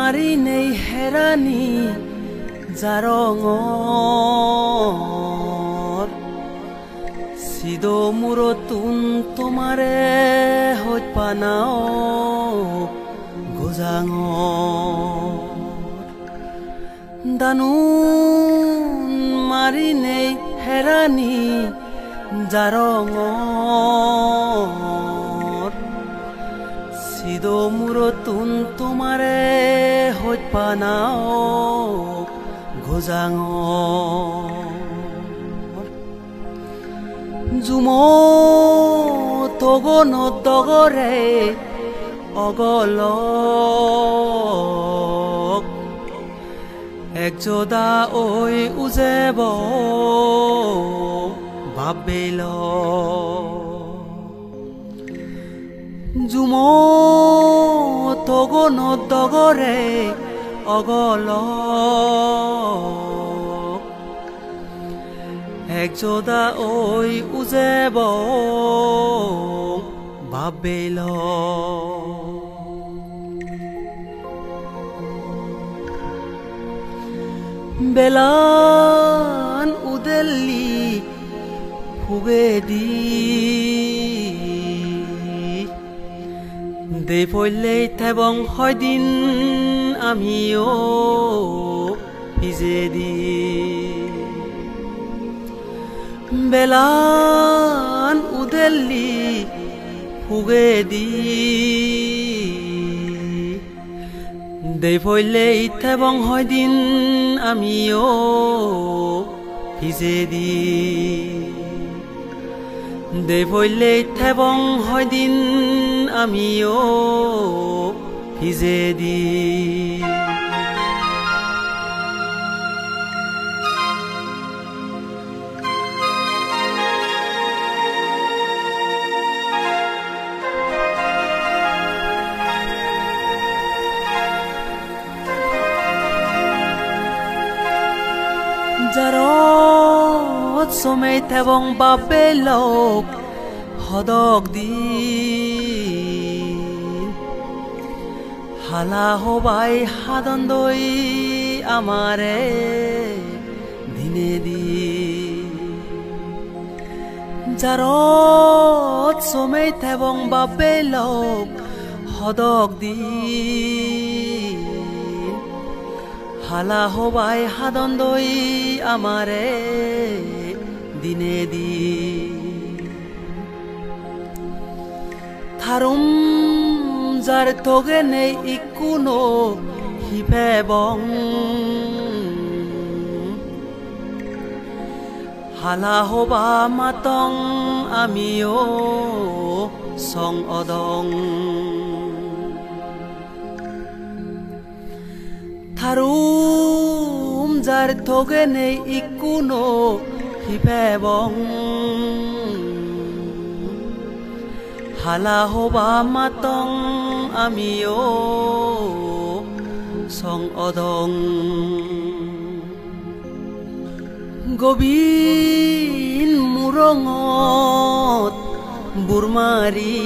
মাৰি নেই হেৰানি জাৰঙৰ চিদো মূৰতোন তোমাৰে হৈ পানাও গোজাঙৰ দানুন মাৰি নেই হেৰানি জাৰঙৰ চিদো মূৰতোন তোমাৰে হৈ পানাও গোজাঙৰ জুমো তগন তগৰে অগলক একযোদা ঐ উজেব ভাবিল জুমো তগন তগৰে অগলক একযোদা ঐ উজেব ভাবিল বেলান উদেলি ফুগেদি দে পড়লে তেবং হয়দিন আমিও ভিজে দি বেলান উদেলি ফুগেদি দে পড়লে তেবং হয়দিন আমিও ভিজে দি দে পড়লে তেবং হয়দিন আমিও ভিজে দি জারত সমে তেবং বাপে লোক হদক দি হালা হবাই হাদন্দই আমারে দিনে দি জারত সমে তেবং বাপে লোক হদক দি হালা হবাই হাদন্দই আমারে দিনে দি থারুম যার তোগে নেই ইকুনো হিপেবং হালা হবা মাতং আমিও সং অদং থারুম যার তোগে নেই ইকুনো হিপেবং হালা হবা মাতং আমিও সং অদং গভীর মুরঙত বুরমারি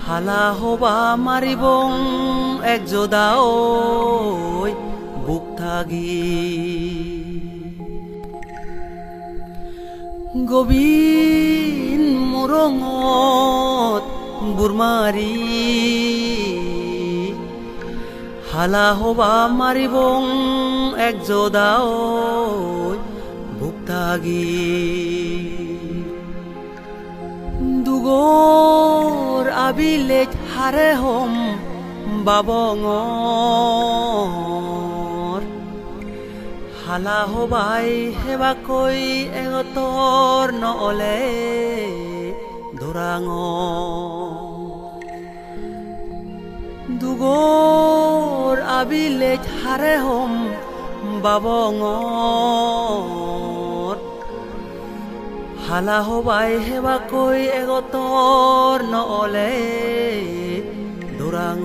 হালা হবা মারিবং একযোদা ঐ বুক থাকি গভীর মুরঙত বুরমারি হালা হবা মারিবং একযোদা ঐ বুক থাকি দুগর আবিলে হারে হম বাবঙর হালা হবাই হেবা কই এগতর নলে দোরাঙ দুগর আবিলে হারে হম বাবঙর হালা হবাই হেবা কই এগতর নলে দোরাঙ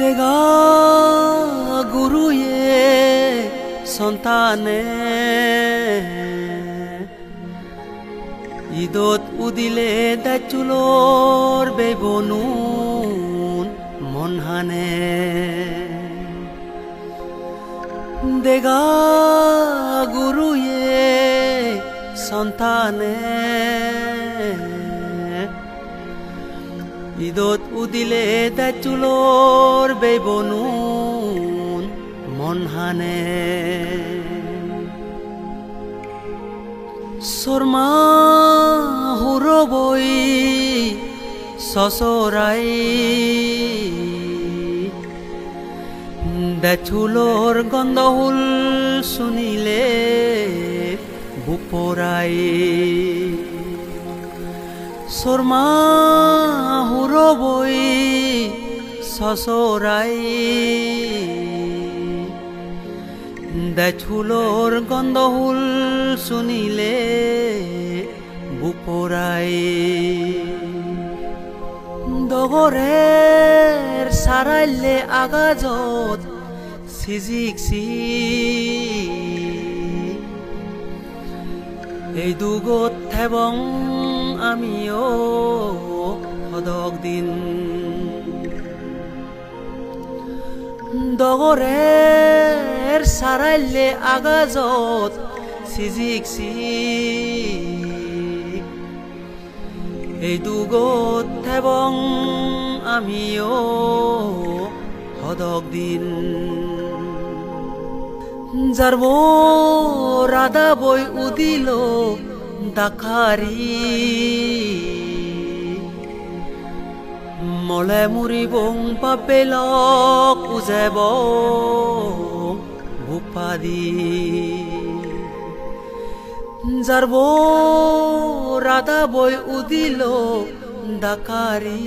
দেগা গুরুয়ে সন্তানে ঈদত উদিলে দাচুলোর বেবনুন মনহানে দেগা গুরুয়ে সন্তানে ঈদত উদিলে দাচুলোর বেবনুন মনহানে শর্মা হুরবই সসরাই দাচুলোর গন্ধহুল শুনিলে বুপরাই শর্মা হুরবই সসরাই দাচুলোর গন্ধহুল শুনিলে বুপরাই দগরের সারাইলে আগাজত সিজিকসি এই দুগত থেবং আমিও সদক দিন দগরের সারাইলে আগাজত সিজিকসি এই দুগত থেবং আমিও সদক দিন যারব রাধা বই উদিল দাখারি মলে মুরিবং পাপেলক উজেব ভূপাদি যারব রাধা বই উদিল দাখারি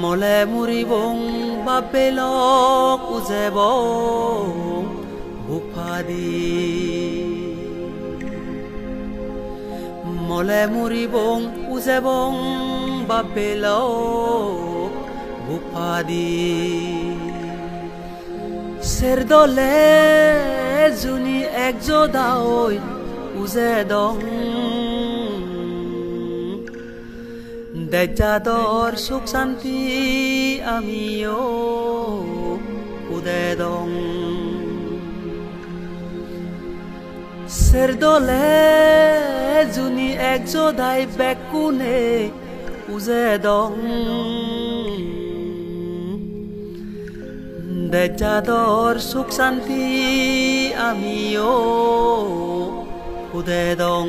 মলে মুরিবং বাপেলক উজেব ভূপাদি মলে মুরিবং উজেবং বাপেলক ভূপাদি সেরদলে জুনি একজোদাই উজে দং দেজাদর সুখ শান্তি আমিও উদে দং সেরদলে জুনি একজোদাই বেকুনে উজে দং দেজাদর সুখ শান্তি আমিও উদে দং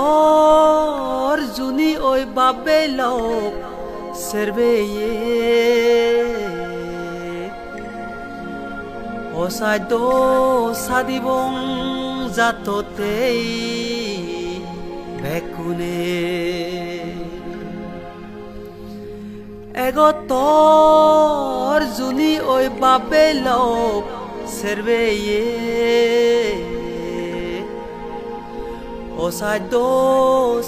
এগতর জুনি ওই বাবে লোক সেরবেয়ে অসাধ্য সাদিবং জাততেই বেকুনে এগতর জুনি ওই বাবে লোক সেরবেয়ে অসাধ্য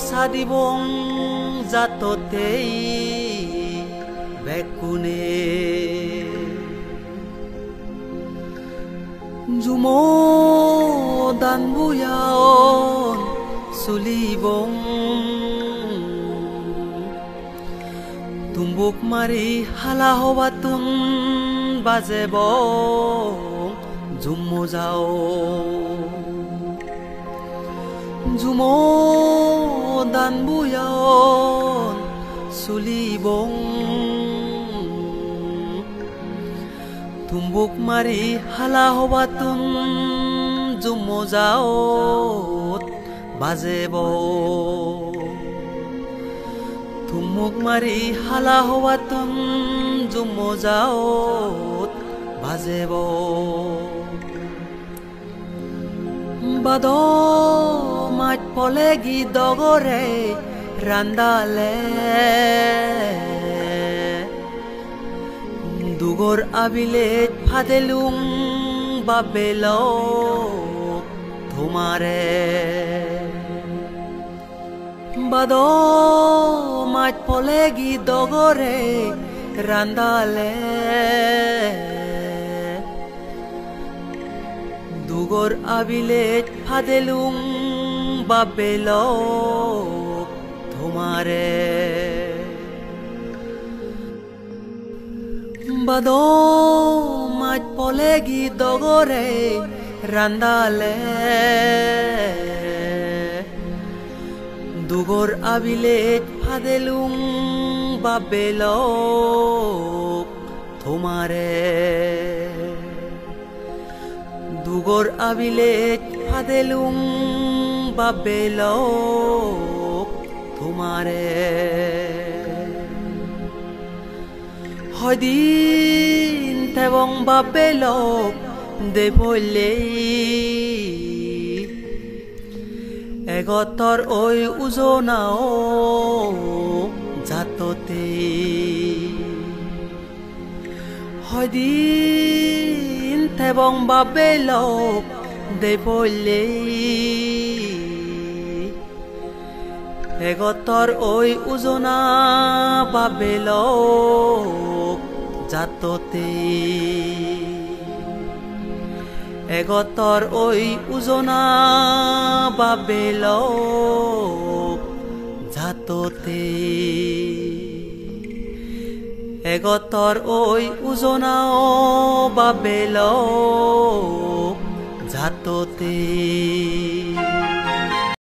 সাদিবং জাততেই বেকুনে জুমো দানবুয়ান চুলিবং তুম্বুক মারি হালা হবাতুন বাজেব জুমো যাও জুমো দানবুয়ান চুলিবং তুম্বুক মারি হালা হবাতুন জুমো যাও বাজেব তুম্বুক মারি হালা হবাতুন জুমো যাও বাজেব বাদো মাত পলেগি দগরে রান্দালে দুগর আবিলেত ফাদেলুং বাবেল তোমারে বাদো মাত পলেগি দগরে রান্দালে দুগর আবিলেত ফাদেলুং বাবেল তোমারে বাদো মাত পলেগি দগরে রান্দালে দুগর আবিলেত ফাদেলুং বাবেল তোমারে দুগর আবিলেত ফাদেলুং বাবেল তোমারে হদিন তেবং বাবেল দেবলে এগতর ওই উজনাও জাততে হদিন তেবং বাবেল দেবলে এগতর ওই উজনা বাবেল জাততে এগতর ওই উজনা বাবেল জাততে এগতর ওই উজনা বাবেল জাততে